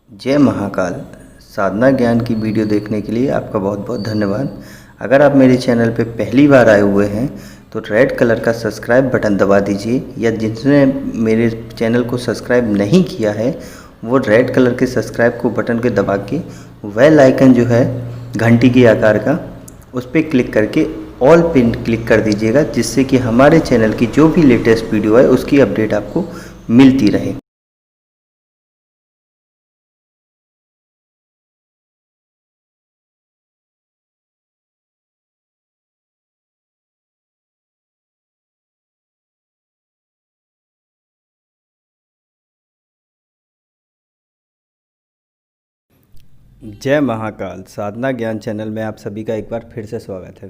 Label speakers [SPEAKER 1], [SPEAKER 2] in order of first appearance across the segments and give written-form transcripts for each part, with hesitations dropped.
[SPEAKER 1] जय महाकाल। साधना ज्ञान की वीडियो देखने के लिए आपका बहुत बहुत धन्यवाद। अगर आप मेरे चैनल पे पहली बार आए हुए हैं तो रेड कलर का सब्सक्राइब बटन दबा दीजिए, या जिसने मेरे चैनल को सब्सक्राइब नहीं किया है वो रेड कलर के सब्सक्राइब को बटन के दबा के बेल आइकन जो है घंटी के आकार का, उस पर क्लिक करके ऑल पिन क्लिक कर दीजिएगा, जिससे कि हमारे चैनल की जो भी लेटेस्ट वीडियो है उसकी अपडेट आपको मिलती रहे। जय महाकाल। साधना ज्ञान चैनल में आप सभी का एक बार फिर से स्वागत है।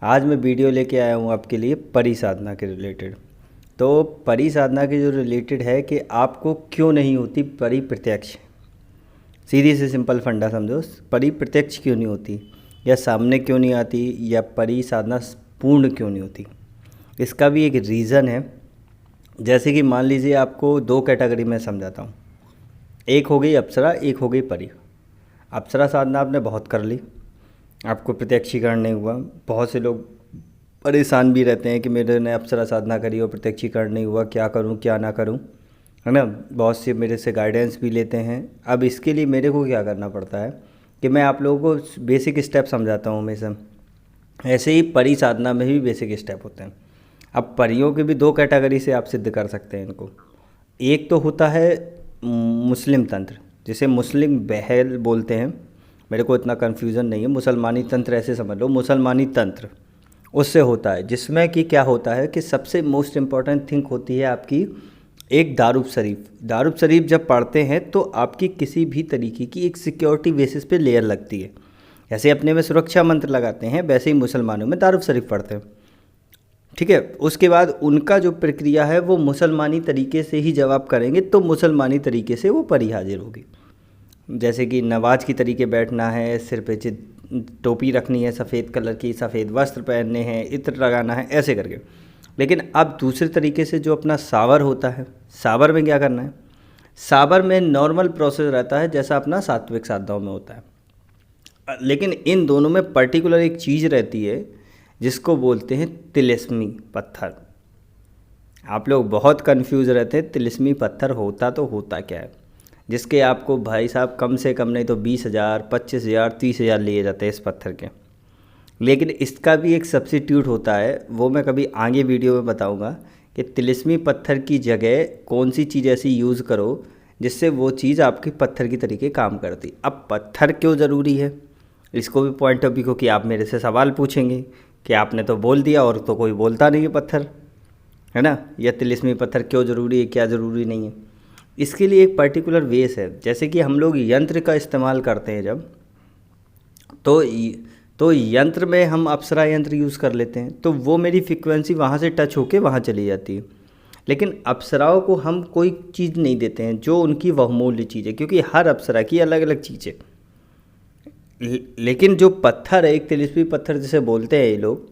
[SPEAKER 1] आज मैं वीडियो लेके आया हूँ आपके लिए परी साधना के रिलेटेड। तो परी साधना के जो रिलेटेड है कि आपको क्यों नहीं होती परी प्रत्यक्ष। सीधी से सिंपल फंडा समझो, परी प्रत्यक्ष क्यों नहीं होती, या सामने क्यों नहीं आती, या परी साधना पूर्ण क्यों नहीं होती। इसका भी एक रीज़न है। जैसे कि मान लीजिए आपको दो कैटेगरी में समझाता हूँ। एक हो गई अप्सरा, एक हो गई परी। अप्सरा साधना आपने बहुत कर ली, आपको प्रत्यक्षीकरण नहीं हुआ। बहुत से लोग परेशान भी रहते हैं कि मेरे ने अप्सरा साधना करी और प्रत्यक्षीकरण नहीं हुआ, क्या करूं क्या ना करूं, है ना। बहुत से मेरे से गाइडेंस भी लेते हैं। अब इसके लिए मेरे को क्या करना पड़ता है कि मैं आप लोगों को बेसिक स्टेप समझाता हूँ हमेशा। ऐसे ही परी साधना में भी बेसिक स्टेप होते हैं। अब परियों के भी दो कैटेगरी से आप सिद्ध कर सकते हैं इनको। एक तो होता है मुस्लिम तंत्र, जिसे मुस्लिम बहल बोलते हैं। मेरे को इतना कन्फ्यूज़न नहीं है, मुसलमानी तंत्र ऐसे समझ लो। मुसलमानी तंत्र उससे होता है, जिसमें कि क्या होता है कि सबसे मोस्ट इम्पॉर्टेंट थिंग होती है आपकी एक दारूब शरीफ। दारूब शरीफ जब पढ़ते हैं तो आपकी किसी भी तरीके की एक सिक्योरिटी बेसिस पे लेयर लगती है। जैसे अपने में सुरक्षा मंत्र लगाते हैं, वैसे ही मुसलमानों में दारूब शरीफ पढ़ते हैं। ठीक है। उसके बाद उनका जो प्रक्रिया है वो मुसलमानी तरीके से ही जब आप करेंगे तो मुसलमानी तरीके से वो परी हाजिर होगी। जैसे कि नवाज की तरीके बैठना है, सिर पे टोपी रखनी है सफ़ेद कलर की, सफ़ेद वस्त्र पहनने हैं, इत्र लगाना है, ऐसे करके। लेकिन अब दूसरे तरीके से जो अपना सावर होता है, सावर में क्या करना है, सावर में नॉर्मल प्रोसेस रहता है जैसा अपना सात्विक साधनाओं में होता है। लेकिन इन दोनों में पर्टिकुलर एक चीज़ रहती है जिसको बोलते हैं तिलिस्मी पत्थर। आप लोग बहुत कंफ्यूज रहते हैं तिलिस्मी पत्थर होता तो होता क्या है, जिसके आपको भाई साहब कम से कम नहीं तो 20,000, 25,000, 30,000 लिए जाते हैं इस पत्थर के। लेकिन इसका भी एक सब्स्टिट्यूट होता है, वो मैं कभी आगे वीडियो में बताऊंगा कि तिलिस्मी पत्थर की जगह कौन सी चीज़ ऐसी यूज़ करो जिससे वो चीज़ आपकी पत्थर की तरीके काम करती। अब पत्थर क्यों ज़रूरी है, इसको भी पॉइंट ऑफ व्यू को कि आप मेरे से सवाल पूछेंगे कि आपने तो बोल दिया और तो कोई बोलता नहीं है पत्थर, है ना, या तिलिस्मी पत्थर क्यों ज़रूरी है, क्या ज़रूरी नहीं है। इसके लिए एक पर्टिकुलर वेस है। जैसे कि हम लोग यंत्र का इस्तेमाल करते हैं जब, तो यंत्र में हम अप्सरा यंत्र यूज़ कर लेते हैं, तो वो मेरी फ्रीक्वेंसी वहाँ से टच होके वहाँ चली जाती है। लेकिन अप्सराओं को हम कोई चीज़ नहीं देते हैं जो उनकी बहुमूल्य चीज़ है, क्योंकि हर अप्सरा की अलग अलग चीज़ है। लेकिन जो पत्थर है, एक तिलिस्मी पत्थर जिसे बोलते हैं ये लोग,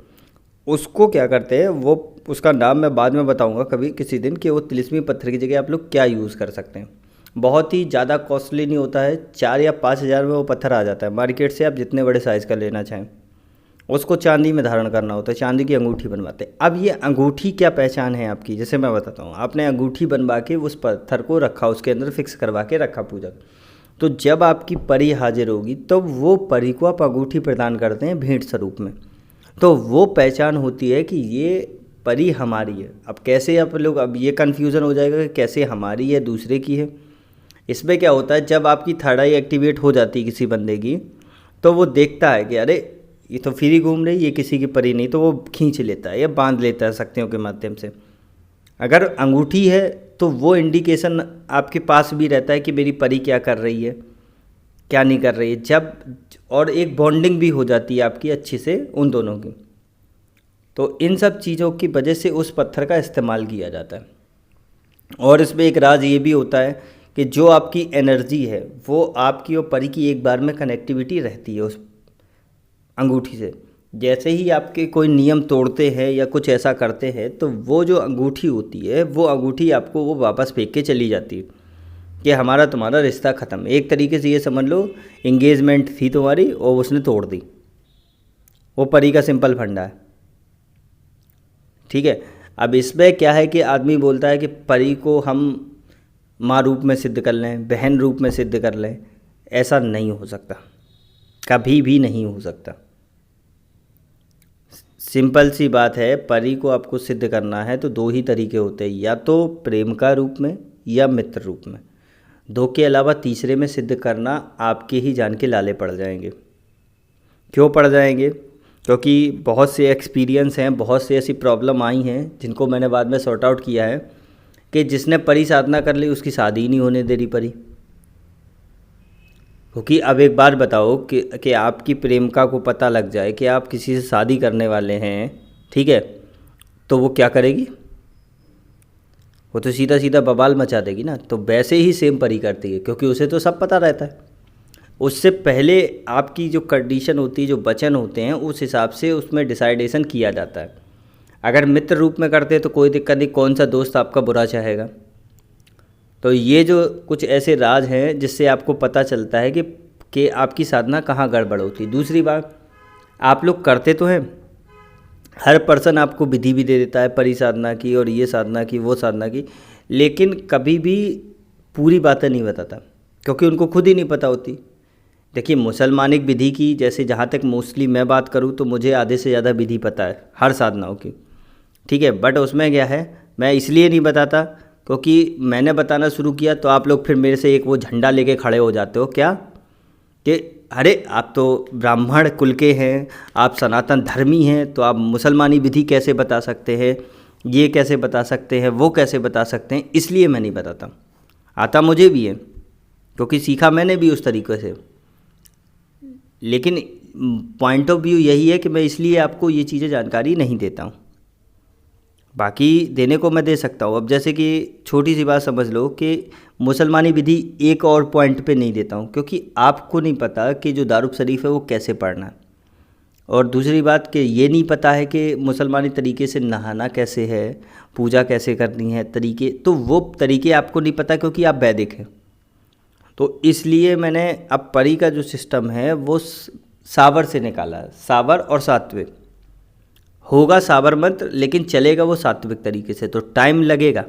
[SPEAKER 1] उसको क्या करते हैं, वो उसका नाम मैं बाद में बताऊंगा कभी किसी दिन कि वो तिलिस्मी पत्थर की जगह आप लोग क्या यूज़ कर सकते हैं। बहुत ही ज़्यादा कॉस्टली नहीं होता है, 4 या 5 हज़ार में वो पत्थर आ जाता है मार्केट से। आप जितने बड़े साइज़ का लेना चाहें, उसको चांदी में धारण करना होता है, चांदी की अंगूठी बनवाते हैं। अब ये अंगूठी क्या पहचान है आपकी, जैसे मैं बताता हूँ। आपने अंगूठी बनवा के उस पत्थर को रखा, उसके अंदर फिक्स करवा के रखा पूजा, तो जब आपकी परी हाजिर होगी तो वो परी को आप अंगूठी प्रदान करते हैं भेंट स्वरूप में। तो वो पहचान होती है कि ये परी हमारी है। अब कैसे आप लोग, अब ये कन्फ्यूज़न हो जाएगा कि कैसे हमारी है दूसरे की है। इसमें क्या होता है, जब आपकी थर्ड आई एक्टिवेट हो जाती है किसी बंदे की, तो वो देखता है कि अरे ये तो फ्री घूम रही, ये किसी की परी नहीं, तो वो खींच लेता है या बांध लेता है शक्तियों के माध्यम से। अगर अंगूठी है तो वो इंडिकेशन आपके पास भी रहता है कि मेरी परी क्या कर रही है, क्या नहीं कर रही है। जब और एक बॉन्डिंग भी हो जाती है आपकी अच्छी से उन दोनों की। तो इन सब चीज़ों की वजह से उस पत्थर का इस्तेमाल किया जाता है। और इसमें एक राज ये भी होता है कि जो आपकी एनर्जी है वो आपकी और परी की एक बार में कनेक्टिविटी रहती है उस अंगूठी से। जैसे ही आपके कोई नियम तोड़ते हैं या कुछ ऐसा करते हैं, तो वो जो अंगूठी होती है वो अंगूठी आपको वो वापस फेंक के चली जाती है। कि हमारा तुम्हारा रिश्ता ख़त्म। एक तरीके से ये समझ लो, इंगेजमेंट थी तुम्हारी और उसने तोड़ दी। वो परी का सिंपल फंडा है, ठीक है। अब इसमें क्या है कि आदमी बोलता है कि परी को हम माँ रूप में सिद्ध कर लें, बहन रूप में सिद्ध कर लें। ऐसा नहीं हो सकता, कभी भी नहीं हो सकता। सिंपल सी बात है, परी को आपको सिद्ध करना है तो दो ही तरीके होते हैं, या तो प्रेम का रूप में या मित्र रूप में। दो के अलावा तीसरे में सिद्ध करना आपके ही जान के लाले पड़ जाएंगे। क्यों पड़ जाएंगे? क्योंकि बहुत से एक्सपीरियंस हैं, बहुत से ऐसी प्रॉब्लम आई हैं जिनको मैंने बाद में सॉर्ट आउट किया है कि जिसने परी साधना कर ली उसकी शादी ही नहीं होने दे रही परी। क्योंकि अब एक बात बताओ कि आपकी प्रेमिका को पता लग जाए कि आप किसी से शादी करने वाले हैं, ठीक है, तो वो क्या करेगी? वो तो सीधा सीधा बवाल मचा देगी ना। तो वैसे ही सेम परी करती है, क्योंकि उसे तो सब पता रहता है। उससे पहले आपकी जो कंडीशन होती है, जो वचन होते हैं, उस हिसाब से उसमें डिसाइडेशन किया जाता है। अगर मित्र रूप में करते तो कोई दिक्कत नहीं, कौन सा दोस्त आपका बुरा चाहेगा। तो ये जो कुछ ऐसे राज हैं जिससे आपको पता चलता है कि आपकी साधना कहाँ गड़बड़ होती है। दूसरी बात, आप लोग करते तो हैं, हर पर्सन आपको विधि भी दे देता है परी साधना की और ये साधना की, वो साधना की, लेकिन कभी भी पूरी बातें नहीं बताता, क्योंकि उनको खुद ही नहीं पता होती। देखिए, मुसलमानिक विधि की, जैसे जहाँ तक मोस्टली मैं बात करूँ तो मुझे आधे से ज़्यादा विधि पता है हर साधनाओं की, ठीक है। बट उसमें क्या है, मैं इसलिए नहीं बताता क्योंकि मैंने बताना शुरू किया तो आप लोग फिर मेरे से एक वो झंडा लेके खड़े हो जाते हो, क्या कि अरे आप तो ब्राह्मण कुल के हैं, आप सनातन धर्मी हैं, तो आप मुसलमानी विधि कैसे बता सकते हैं, ये कैसे बता सकते हैं, वो कैसे बता सकते हैं। इसलिए मैं नहीं बताता। आता मुझे भी है क्योंकि सीखा मैंने भी उस तरीके से, लेकिन पॉइंट ऑफ व्यू यही है कि मैं इसलिए आपको ये चीज़ें जानकारी नहीं देता हूँ। बाकी देने को मैं दे सकता हूँ। अब जैसे कि छोटी सी बात समझ लो कि मुसलमानी विधि एक और पॉइंट पे नहीं देता हूँ क्योंकि आपको नहीं पता कि जो दारूब शरीफ है वो कैसे पढ़ना है, और दूसरी बात कि ये नहीं पता है कि मुसलमानी तरीके से नहाना कैसे है, पूजा कैसे करनी है, तरीके, तो वो तरीके आपको नहीं पता क्योंकि आप वैदिक हैं। तो इसलिए मैंने अब परी का जो सिस्टम है वो सावर से निकाला है। सावर और सात्विक होगा, साबर मंत्र, लेकिन चलेगा वो सात्विक तरीके से, तो टाइम लगेगा।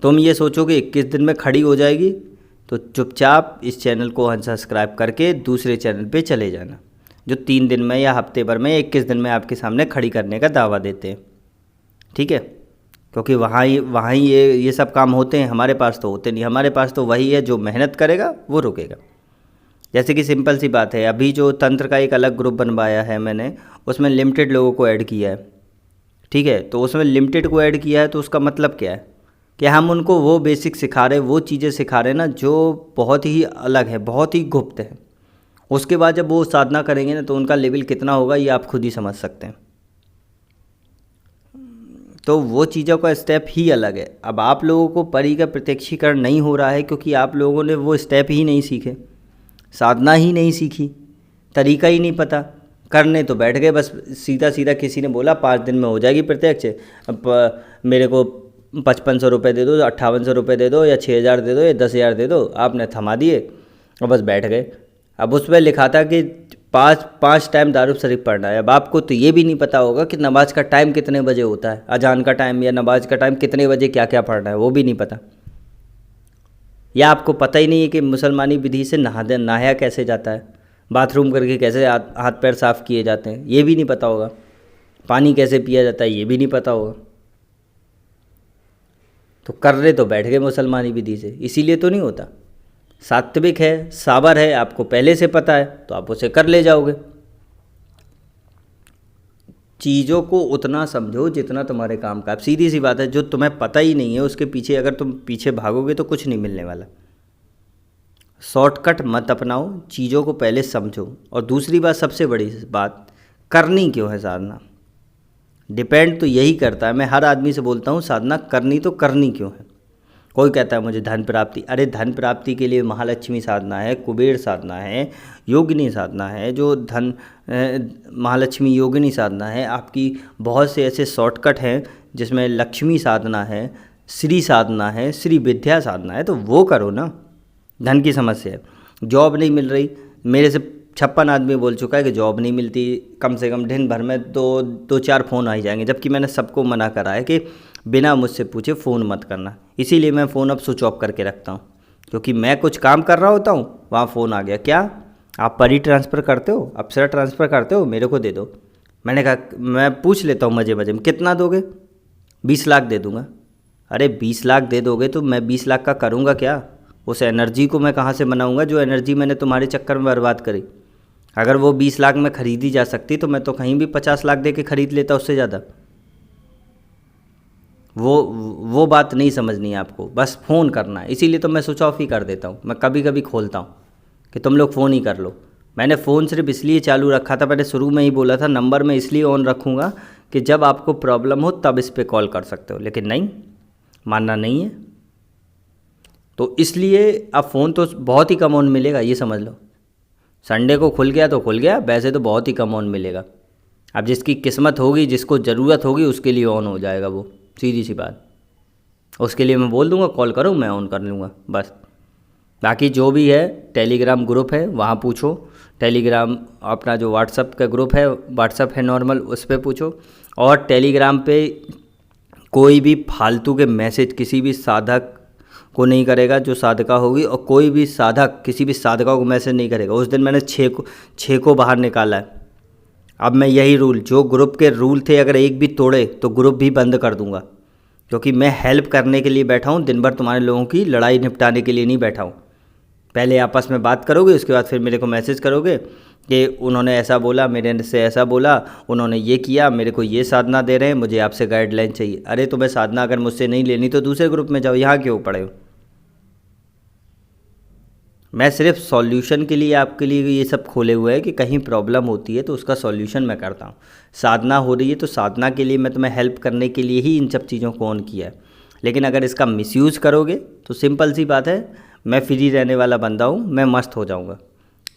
[SPEAKER 1] तुम ये सोचो कि 21 दिन में खड़ी हो जाएगी, तो चुपचाप इस चैनल को अनसब्सक्राइब करके दूसरे चैनल पे चले जाना, जो 3 दिन में या हफ्ते भर में 21 दिन में आपके सामने खड़ी करने का दावा देते हैं, ठीक है। क्योंकि वहाँ ही ये सब काम होते हैं, हमारे पास तो होते नहीं। हमारे पास तो वही है, जो मेहनत करेगा वो रुकेगा। जैसे कि सिंपल सी बात है, अभी जो तंत्र का एक अलग ग्रुप बनवाया है मैंने, उसमें लिमिटेड लोगों को ऐड किया है, ठीक है। तो उसमें लिमिटेड को ऐड किया है तो उसका मतलब क्या है कि हम उनको वो बेसिक सिखा रहे, वो चीज़ें सिखा रहे ना जो बहुत ही अलग है, बहुत ही गुप्त है। उसके बाद जब वो साधना करेंगे ना तो उनका लेवल कितना होगा ये आप खुद ही समझ सकते हैं। तो वो चीज़ों का स्टेप ही अलग है। अब आप लोगों को परी का प्रत्यक्षीकरण नहीं हो रहा है क्योंकि आप लोगों ने वो स्टेप ही नहीं सीखे, साधना ही नहीं सीखी, तरीका ही नहीं पता, करने तो बैठ गए बस। सीधा सीधा किसी ने बोला 5 दिन में हो जाएगी प्रत्यक्ष, अब मेरे को 5500 रुपये दे दो, 5800 रुपये दे दो, या 6000 दे दो, या 10,000 दे दो, आपने थमा दिए और बस बैठ गए। अब उस पर लिखा था कि पाँच टाइम दारूब शरीफ पढ़ना है। अब आपको तो ये भी नहीं पता होगा कि नमाज का टाइम कितने बजे होता है, अजान का टाइम या नमाज का टाइम कितने बजे क्या क्या पढ़ना है, वो भी नहीं पता। या आपको पता ही नहीं है कि मुसलमानी विधि से नहाया कैसे जाता है, बाथरूम करके कैसे हाथ पैर साफ़ किए जाते हैं, ये भी नहीं पता होगा। पानी कैसे पिया जाता है ये भी नहीं पता होगा। तो कर रहे तो बैठ गए मुसलमानी विधि से, इसीलिए तो नहीं होता। सात्विक है, साबर है, आपको पहले से पता है तो आप उसे कर ले जाओगे। चीज़ों को उतना समझो जितना तुम्हारे काम का। अब सीधी सी बात है, जो तुम्हें पता ही नहीं है उसके पीछे अगर तुम पीछे भागोगे तो कुछ नहीं मिलने वाला। शॉर्टकट मत अपनाओ, चीज़ों को पहले समझो। और दूसरी बात, सबसे बड़ी बात, करनी क्यों है साधना, डिपेंड तो यही करता है। मैं हर आदमी से बोलता हूँ साधना करनी तो करनी क्यों है। कोई कहता है मुझे धन प्राप्ति, अरे धन प्राप्ति के लिए महालक्ष्मी साधना है, कुबेर साधना है, योगिनी साधना है, जो धन महालक्ष्मी योगिनी साधना है। आपकी बहुत से ऐसे शॉर्टकट हैं जिसमें लक्ष्मी साधना है, श्री साधना है, श्री विद्या साधना है, तो वो करो ना। धन की समस्या है, जॉब नहीं मिल रही, मेरे से 56 आदमी बोल चुका है कि जॉब नहीं मिलती, कम से कम दिन भर में दो चार फ़ोन आ ही जाएंगे, जबकि मैंने सबको मना करा है कि बिना मुझसे पूछे फ़ोन मत करना। इसीलिए मैं फ़ोन अब स्विच ऑफ करके रखता हूँ, क्योंकि मैं कुछ काम कर रहा होता हूँ, वहाँ फ़ोन आ गया, क्या आप परी ट्रांसफ़र करते हो, अप्सरा ट्रांसफ़र करते हो, मेरे को दे दो। मैंने कहा मैं पूछ लेता हूँ मज़े मज़े में, कितना दोगे? 20 लाख दे दूँगा। अरे 20 लाख दे दोगे तो मैं 20 लाख का करूँगा क्या? उस एनर्जी को मैं कहाँ से बनाऊँगा जो एनर्जी मैंने तुम्हारे चक्कर में बर्बाद करी। अगर वो 20 लाख में ख़रीदी जा सकती तो मैं तो कहीं भी 50 लाख दे के ख़रीद लेता, उससे ज़्यादा। वो बात नहीं समझनी है आपको, बस फ़ोन करना है। इसीलिए तो मैं स्विच ऑफ ही कर देता हूँ, मैं कभी कभी खोलता हूँ कि तुम लोग फ़ोन ही कर लो। मैंने फ़ोन सिर्फ इसलिए चालू रखा था, मैंने शुरू में ही बोला था नंबर मैं इसलिए ऑन रखूँगा कि जब आपको प्रॉब्लम हो तब इस पर कॉल कर सकते हो, लेकिन नहीं, मानना नहीं है। तो इसलिए अब फ़ोन तो बहुत ही कम ऑन मिलेगा, ये समझ लो। संडे को खुल गया तो खुल गया, वैसे तो बहुत ही कम ऑन मिलेगा। अब जिसकी किस्मत होगी, जिसको ज़रूरत होगी, उसके लिए ऑन हो जाएगा वो, सीधी सी बात। उसके लिए मैं बोल दूंगा कॉल करो, मैं ऑन कर लूँगा बस। बाकी जो भी है, टेलीग्राम ग्रुप है, वहाँ पूछो। टेलीग्राम अपना जो व्हाट्सअप का ग्रुप है, व्हाट्सअप है नॉर्मल, उस पर पूछो। और टेलीग्राम पे कोई भी फालतू के मैसेज किसी भी साधक को नहीं करेगा जो साधका होगी, और कोई भी साधक किसी भी साधका को मैसेज नहीं करेगा। उस दिन मैंने छः को बाहर निकाला है। अब मैं यही रूल, जो ग्रुप के रूल थे, अगर एक भी तोड़े तो ग्रुप भी बंद कर दूंगा, क्योंकि मैं हेल्प करने के लिए बैठा हूँ, दिन भर तुम्हारे लोगों की लड़ाई निपटाने के लिए नहीं बैठा हूँ। पहले आपस में बात करोगे, उसके बाद फिर मेरे को मैसेज करोगे कि उन्होंने ऐसा बोला, मेरे से ऐसा बोला, उन्होंने ये किया, मेरे को ये साधना दे रहे हैं, मुझे आपसे गाइडलाइन चाहिए। अरे तुम्हें साधना अगर मुझसे नहीं लेनी तो दूसरे ग्रुप में जाओ, यहाँ क्यों पड़े हो? मैं सिर्फ सॉल्यूशन के लिए आपके लिए ये सब खोले हुए है कि कहीं प्रॉब्लम होती है तो उसका सॉल्यूशन मैं करता हूँ। साधना हो रही है तो साधना के लिए मैं तुम्हें हेल्प करने के लिए ही इन सब चीज़ों को ऑन किया है। लेकिन अगर इसका मिसयूज़ करोगे तो सिंपल सी बात है, मैं फ्री रहने वाला बंदा हूँ, मैं मस्त हो जाऊँगा।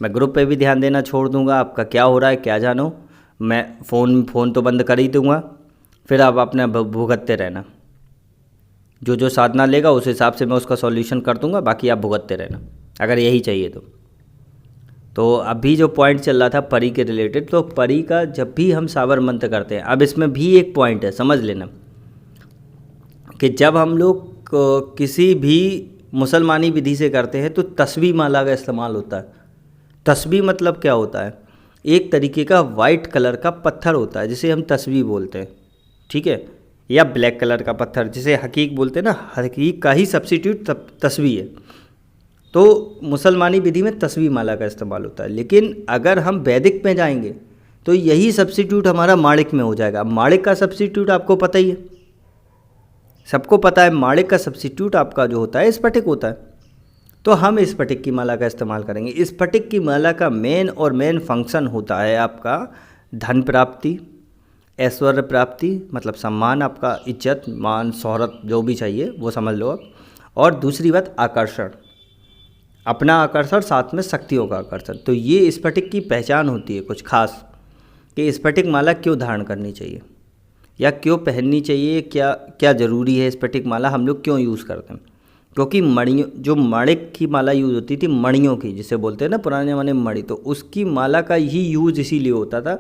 [SPEAKER 1] मैं ग्रुप पे भी ध्यान देना छोड़ दूँगा, आपका क्या हो रहा है क्या जानो। मैं फ़ोन तो बंद कर ही दूँगा, फिर आप अपने भुगतते रहना। जो साधना लेगा उस हिसाब से मैं उसका सॉल्यूशन कर दूँगा, बाकी आप भुगतते रहना, अगर यही चाहिए तो अभी जो पॉइंट चल रहा था परी के रिलेटेड, तो परी का जब भी हम साबर मंत्र करते हैं, अब इसमें भी एक पॉइंट है, समझ लेना कि जब हम लोग किसी भी मुसलमानी विधि से करते हैं तो तस्बीह माला का इस्तेमाल होता है। तस्बीह मतलब क्या होता है? एक तरीके का वाइट कलर का पत्थर होता है जिसे हम तस्बीह बोलते हैं, ठीक है, या ब्लैक कलर का पत्थर जिसे हकीक बोलते हैं ना, हकीक का ही सब्सिट्यूट तस्बीह है। तो मुसलमानी विधि में तस्बीह माला का इस्तेमाल होता है। लेकिन अगर हम वैदिक में जाएंगे तो यही सब्सिट्यूट हमारा माणिक में हो जाएगा। माणिक का सब्सिट्यूट आपको पता ही है, सबको पता है, माणिक का सब्सिट्यूट आपका जो होता है स्फटिक होता है। तो हम स्फटिक की माला का इस्तेमाल करेंगे। स्फटिक की माला का मेन फंक्शन होता है आपका धन प्राप्ति, ऐश्वर्य प्राप्ति, मतलब सम्मान, आपका इज्जत मान शोहरत जो भी चाहिए वो समझ लो आप। और दूसरी बात आकर्षण, अपना आकर्षण, साथ में शक्तियों का आकर्षण। तो ये स्फटिक की पहचान होती है कुछ खास, कि स्फटिक माला क्यों धारण करनी चाहिए या क्यों पहननी चाहिए, क्या क्या ज़रूरी है स्फटिक माला, हम लोग क्यों यूज़ करते हैं। क्योंकि मणियों, जो माणिक की माला यूज़ होती थी, मणियों की जिसे बोलते हैं ना पुराने ज़माने में मणि, तो उसकी माला का ही यूज़ इसीलिए होता था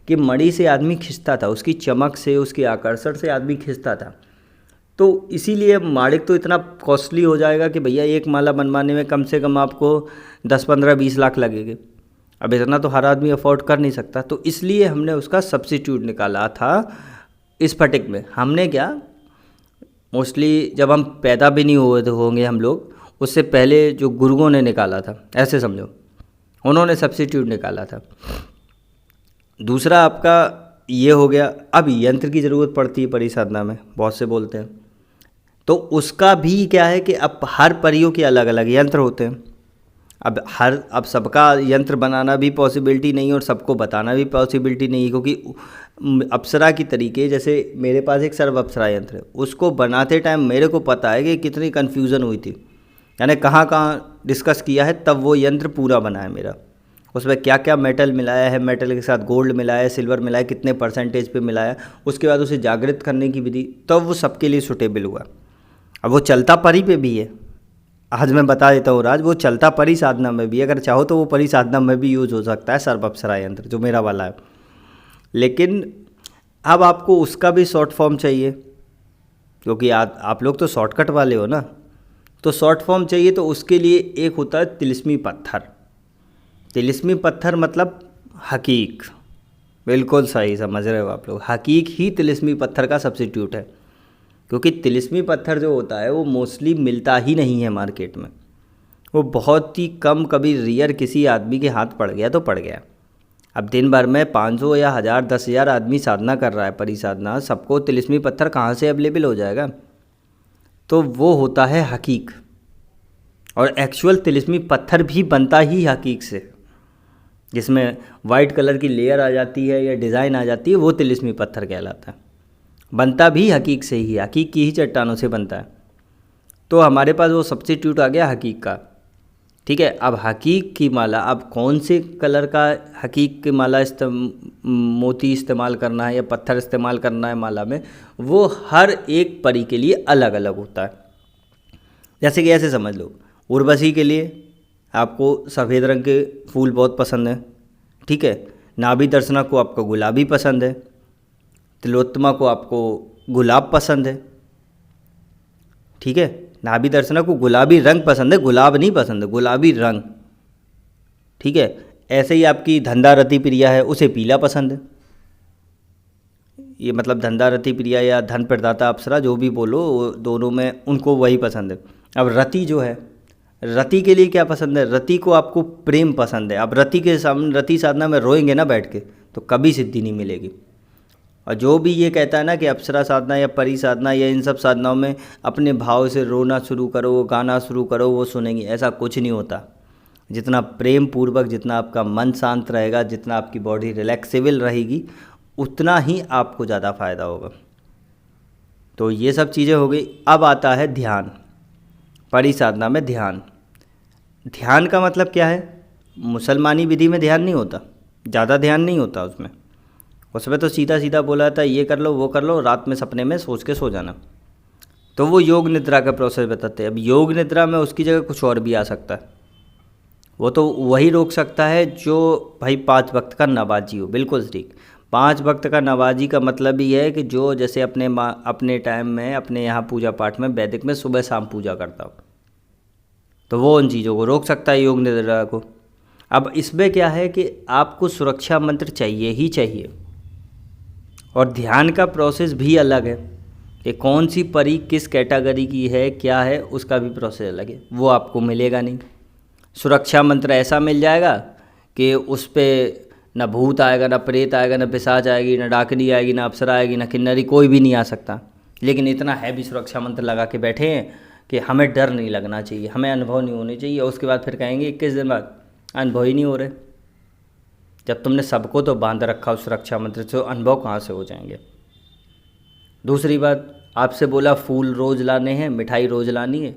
[SPEAKER 1] कि मणि से आदमी खिंचता था, उसकी चमक से, उसके आकर्षण से आदमी खिंचता था। तो इसीलिए माणिक तो इतना कॉस्टली हो जाएगा कि भैया एक माला बनवाने में कम से कम आपको 10, 15, 20 लाख लगेंगे। अब इतना तो हर आदमी अफोर्ड कर नहीं सकता, तो इसलिए हमने उसका सब्सिट्यूट निकाला था स्फटिक में। हमने क्या, मोस्टली जब हम पैदा भी नहीं हुए होंगे हम लोग, उससे पहले जो गुरुओं ने निकाला था, ऐसे समझो, उन्होंने सब्सिट्यूट निकाला था। दूसरा आपका ये हो गया। अब यंत्र की ज़रूरत पड़ती है परी साधना में, बहुत से बोलते हैं, तो उसका भी क्या है कि अब हर परियों के अलग अलग यंत्र होते हैं। अब सबका यंत्र बनाना भी पॉसिबिलिटी नहीं है और सबको बताना भी पॉसिबिलिटी नहीं है, क्योंकि अप्सरा की तरीके, जैसे मेरे पास एक सर्व अप्सरा यंत्र है, उसको बनाते टाइम मेरे को पता है कि कितनी कन्फ्यूज़न हुई थी, यानी कहाँ कहाँ डिस्कस किया है, तब वो यंत्र पूरा बना है मेरा। उसमें क्या क्या मेटल मिलाया है, मेटल के साथ गोल्ड मिलाया है, सिल्वर मिलाया है, कितने परसेंटेज पे मिलाया है, उसके बाद उसे जागृत करने की विधि, तब वो सबके लिए सुटेबल हुआ। अब वो चलता परी पे भी है। आज मैं बता देता हूँ राज, वो चलता परी साधना में भी, अगर चाहो तो वो परी साधना में भी यूज़ हो सकता है सर्प अप्सरा यंत्र जो मेरा वाला है। लेकिन अब आपको उसका भी शॉर्ट फॉर्म चाहिए, क्योंकि आप लोग तो शॉर्टकट वाले हो ना, तो शॉर्ट फॉर्म चाहिए। तो उसके लिए एक होता है तिलिस्मी पत्थर। तिलिस्मी पत्थर मतलब हकीक, बिल्कुल सही समझ रहे हो आप लोग। हकीक ही तिलिस्मी पत्थर का सब्स्टिट्यूट है, क्योंकि तिलिस्मी पत्थर जो होता है वो मोस्टली मिलता ही नहीं है मार्केट में। वो बहुत ही कम, कभी रेयर किसी आदमी के हाथ पड़ गया तो पड़ गया। अब दिन भर में 500 या 1000 10,000 आदमी साधना कर रहा है परी साधना, सबको तिलिस्मी पत्थर कहाँ से अवेलेबल हो जाएगा। तो वो होता है हकीक, और एक्चुअल तिलिस्मी पत्थर भी बनता ही हकीक से, जिसमें वाइट कलर की लेयर आ जाती है या डिज़ाइन आ जाती है, वो तिलिस्मी पत्थर कहलाता है। बनता भी हकीक से ही, हकीक की ही चट्टानों से बनता है। तो हमारे पास वो सब्स्टिट्यूट आ गया हकीक का, ठीक है। अब हकीक की माला, अब कौन से कलर का हकीक की माला मोती इस्तेमाल करना है या पत्थर इस्तेमाल करना है माला में, वो हर एक परी के लिए अलग अलग होता है। जैसे कि ऐसे समझ लो, उर्वशी के लिए आपको सफ़ेद रंग के फूल बहुत पसंद है, ठीक है। नाभि दर्शना को आपको गुलाबी पसंद है, तिलोत्तमा को आपको गुलाब पसंद है, ठीक है। नाभि दर्शना को गुलाबी रंग पसंद है, गुलाब नहीं पसंद है, गुलाबी रंग, ठीक है। ऐसे ही आपकी धंधारति प्रिया है, उसे पीला पसंद है। ये मतलब धंधारति प्रिया या धन प्रदाता अप्सरा जो भी बोलो, दोनों में उनको वही पसंद है। अब रति जो है, रति के लिए क्या पसंद है, रति को आपको प्रेम पसंद है। अब रति के सामने, रति साधना में रोएंगे ना बैठ के, तो कभी सिद्धि नहीं मिलेगी। और जो भी ये कहता है ना कि अप्सरा साधना या परी साधना या इन सब साधनाओं में अपने भाव से रोना शुरू करो, गाना शुरू करो, वो सुनेंगे, ऐसा कुछ नहीं होता। जितना प्रेम पूर्वक, जितना आपका मन शांत रहेगा, जितना आपकी बॉडी रिलैक्सेबल रहेगी, उतना ही आपको ज़्यादा फ़ायदा होगा। तो ये सब चीज़ें हो गई। अब आता है ध्यान। परी साधना में ध्यान, ध्यान का मतलब क्या है, मुसलमानी विधि में ध्यान नहीं होता, ज़्यादा ध्यान नहीं होता उसमें। उसमें तो सीधा सीधा बोला था ये कर लो वो कर लो, रात में सपने में सोच के सो जाना। तो वो योग निद्रा का प्रोसेस बताते हैं। अब योग निद्रा में उसकी जगह कुछ और भी आ सकता है। वो तो वही रोक सकता है जो भाई 5 वक्त का नमाजी हो, बिल्कुल ठीक। 5 वक्त का नमाजी का मतलब ही है कि जो जैसे अपने टाइम में अपने यहाँ पूजा पाठ में वैदिक में सुबह शाम पूजा करता हो, तो वो उन चीज़ों को रोक सकता है योग निद्रा को। अब इसमें क्या है कि आपको सुरक्षा मंत्र चाहिए ही चाहिए, और ध्यान का प्रोसेस भी अलग है कि कौन सी परी किस कैटेगरी की है, क्या है, उसका भी प्रोसेस अलग है, वो आपको मिलेगा नहीं। सुरक्षा मंत्र ऐसा मिल जाएगा कि उस पर न भूत आएगा, न प्रेत आएगा, न पिशाच आएगी, न डाकनी आएगी, न अप्सरा आएगी, न किन्नरी, कोई भी नहीं आ सकता। लेकिन इतना हैवी सुरक्षा मंत्र लगा के बैठे हैं कि हमें डर नहीं लगना चाहिए, हमें अनुभव नहीं होने चाहिए। उसके बाद फिर कहेंगे 21 दिन बाद अनुभव ही नहीं हो रहे। जब तुमने सबको तो बांध रखा उस सुरक्षा मंत्र से, अनुभव कहाँ से हो जाएंगे। दूसरी बात, आपसे बोला फूल रोज़ लाने हैं, मिठाई रोज़ लानी है,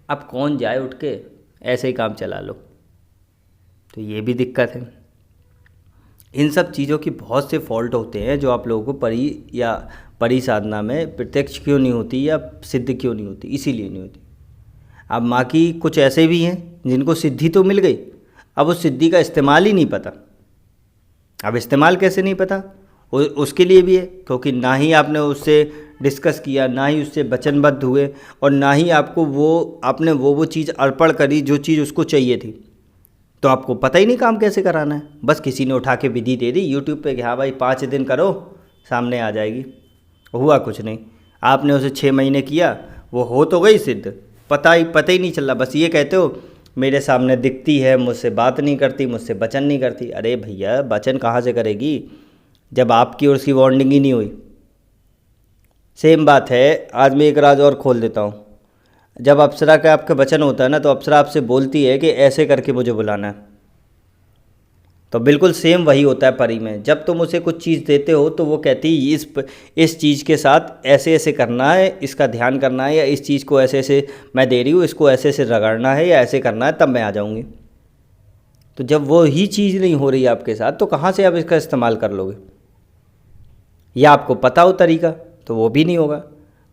[SPEAKER 1] अब कौन जाए उठ के, ऐसे ही काम चला लो, तो ये भी दिक्कत है। इन सब चीज़ों की बहुत से फॉल्ट होते हैं जो आप लोगों को परी साधना में प्रत्यक्ष क्यों नहीं होती या सिद्ध क्यों नहीं होती, इसीलिए नहीं होती। अब माँ की कुछ ऐसे भी हैं जिनको सिद्धि तो मिल गई, अब उस सिद्धि का इस्तेमाल ही नहीं पता। अब इस्तेमाल कैसे नहीं पता, उसके लिए भी है, क्योंकि ना ही आपने उससे डिस्कस किया, ना ही उससे वचनबद्ध हुए, और ना ही आपको आपने वो चीज़ अर्पण करी जो चीज़ उसको चाहिए थी। तो आपको पता ही नहीं काम कैसे कराना है, बस किसी ने उठा के विधि दे दी यूट्यूब पे कि हाँ भाई 5 दिन करो, सामने आ जाएगी। हुआ कुछ नहीं। आपने उसे 6 महीने किया, वो हो तो गई सिद्ध, पता ही नहीं चल रहा। बस ये कहते हो मेरे सामने दिखती है, मुझसे बात नहीं करती, मुझसे वचन नहीं करती। अरे भैया, वचन कहाँ से करेगी जब आपकी और उसकी बॉन्डिंग ही नहीं हुई। सेम बात है, आज मैं एक राज और खोल देता हूँ। जब अप्सरा का आपका वचन होता है ना, तो अप्सरा आपसे बोलती है कि ऐसे करके मुझे बुलाना है, तो बिल्कुल सेम वही होता है परी में। जब तुम उसे कुछ चीज़ देते हो तो वो कहती है इस चीज़ के साथ ऐसे ऐसे करना है, इसका ध्यान करना है, या इस चीज़ को ऐसे ऐसे मैं दे रही हूँ, इसको ऐसे ऐसे रगड़ना है या ऐसे करना है, तब मैं आ जाऊँगी। तो जब वो ही चीज़ नहीं हो रही आपके साथ, तो कहाँ से आप इसका इस्तेमाल कर लोगे। या आपको पता हो तरीका तो वो भी नहीं होगा।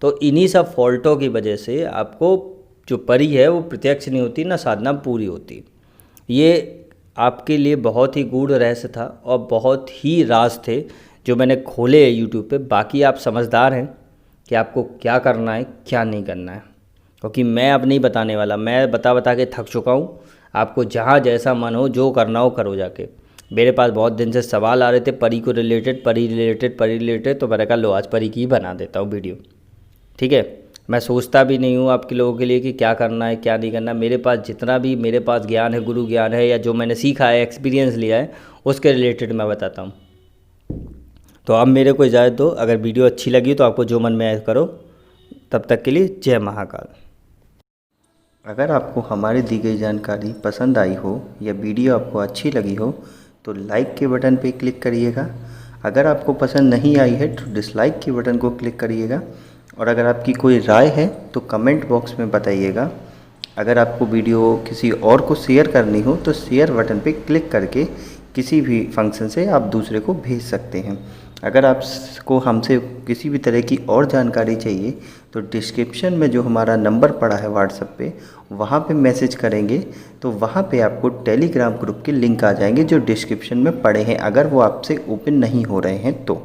[SPEAKER 1] तो इन्हीं सब फॉल्टों की वजह से आपको जो परी है वो प्रत्यक्ष नहीं होती, ना साधना पूरी होती। ये आपके लिए बहुत ही गूढ़ रहस्य था और बहुत ही राज थे जो मैंने खोले हैं यूट्यूब पे। बाकी आप समझदार हैं कि आपको क्या करना है क्या नहीं करना है, क्योंकि मैं अब नहीं बताने वाला। मैं बता बता के थक चुका हूँ। आपको जहाँ जैसा मन हो, जो करना हो करो जाके। मेरे पास बहुत दिन से सवाल आ रहे थे परी को रिलेटेड, परी रिलेटेड, परी रिलेटेड, तो मैंने कहा लो आज परी की ही बना देता हूँ वीडियो। ठीक है, मैं सोचता भी नहीं हूँ आपके लोगों के लिए कि क्या करना है क्या नहीं करना। मेरे पास जितना भी मेरे पास ज्ञान है, गुरु ज्ञान है, या जो मैंने सीखा है, एक्सपीरियंस लिया है, उसके रिलेटेड मैं बताता हूँ। तो अब मेरे को इजाज़त दो। अगर वीडियो अच्छी लगी तो आपको जो मन में आए करो। तब तक के लिए जय महाकाल। अगर आपको हमारी दी गई जानकारी पसंद आई हो या वीडियो आपको अच्छी लगी हो तो लाइक के बटन पे क्लिक करिएगा। अगर आपको पसंद नहीं आई है तो डिसलाइक के बटन को क्लिक करिएगा। और अगर आपकी कोई राय है तो कमेंट बॉक्स में बताइएगा। अगर आपको वीडियो किसी और को शेयर करनी हो तो शेयर बटन पे क्लिक करके किसी भी फंक्शन से आप दूसरे को भेज सकते हैं। अगर आपको हमसे किसी भी तरह की और जानकारी चाहिए तो डिस्क्रिप्शन में जो हमारा नंबर पड़ा है व्हाट्सएप पे, वहाँ पे मैसेज करेंगे तो वहाँ पे आपको टेलीग्राम ग्रुप के लिंक आ जाएंगे जो डिस्क्रिप्शन में पड़े हैं, अगर वो आपसे ओपन नहीं हो रहे हैं तो।